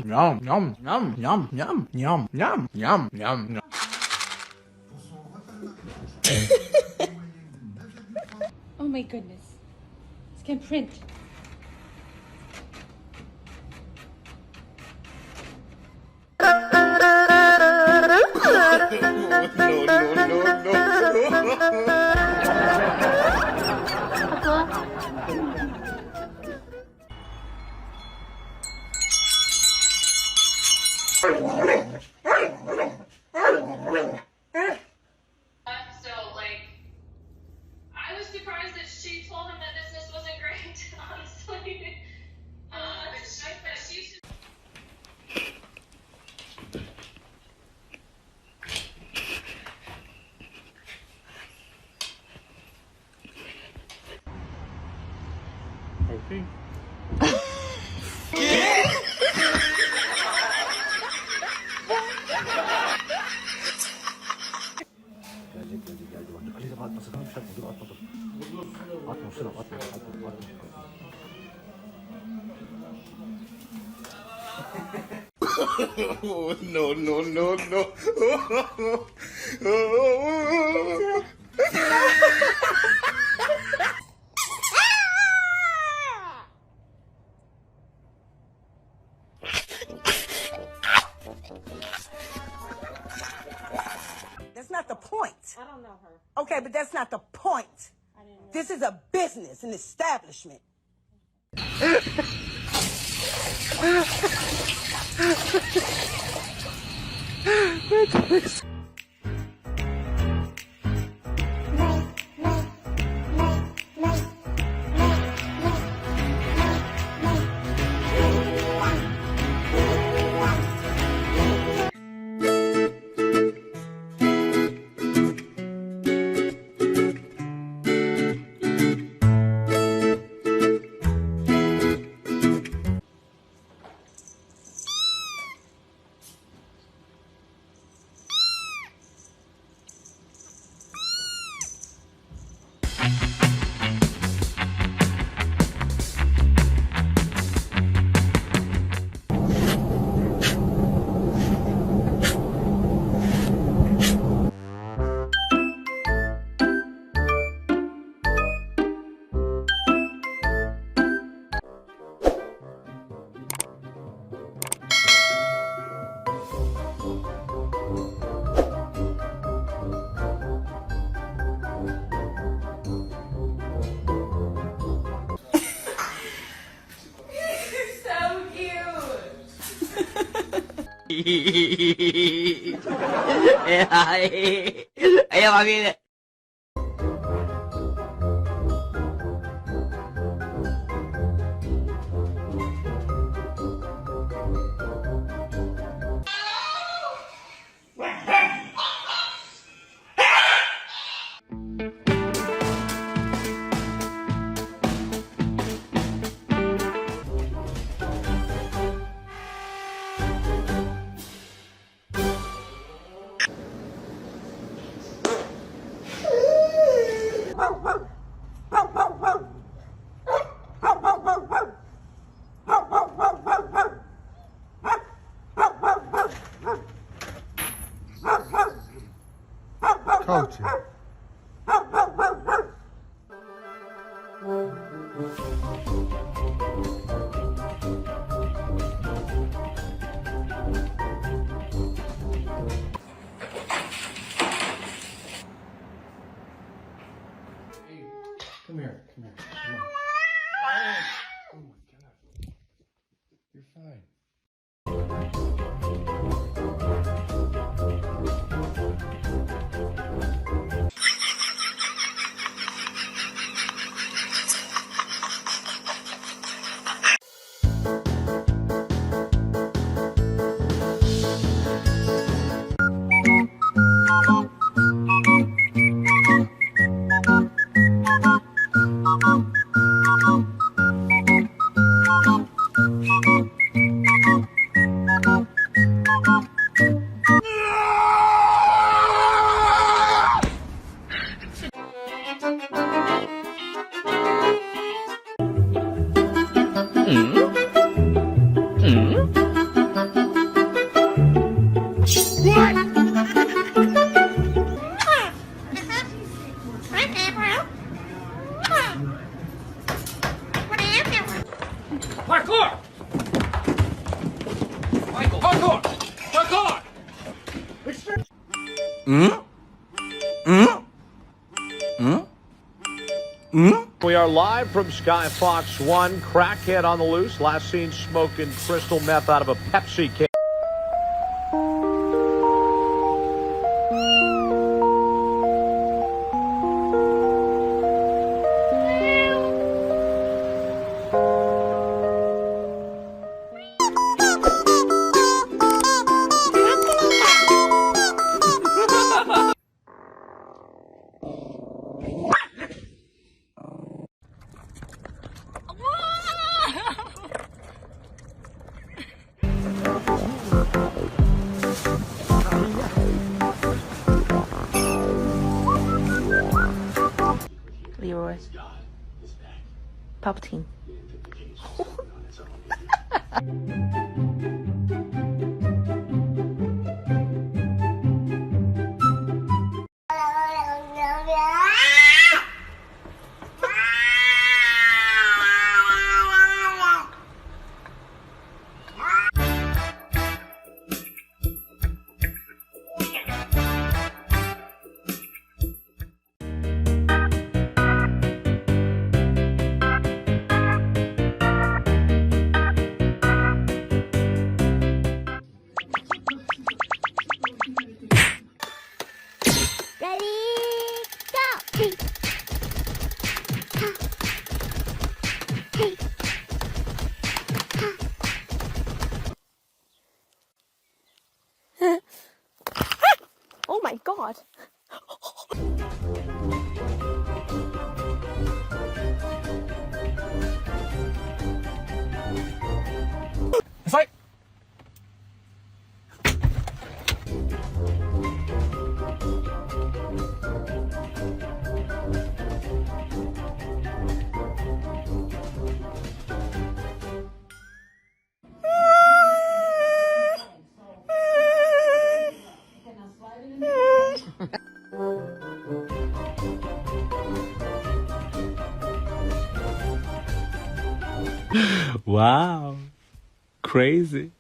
Yum, yum, yum, yum, yum, yum, yum, yum, yum, yum. Oh my goodness. This can print. So, like, I was surprised that she told him that business wasn't great, honestly. But she should. Okay. Geldi bak. Ali'de atma sakın bir şey atma. Dur atma dur. Atma şuna atma. No. That's not the point. I don't know her. Okay, but that's not the point. I didn't know. This is a business, an establishment. Ayo mami. Coaching. Come here. Come on. Oh my God. You're fine. We are live from Sky Fox 1. Crackhead on the loose. Last seen smoking crystal meth out of a Pepsi can. Leroy. Palpatine. Oh my god. Fight! Wow. Crazy.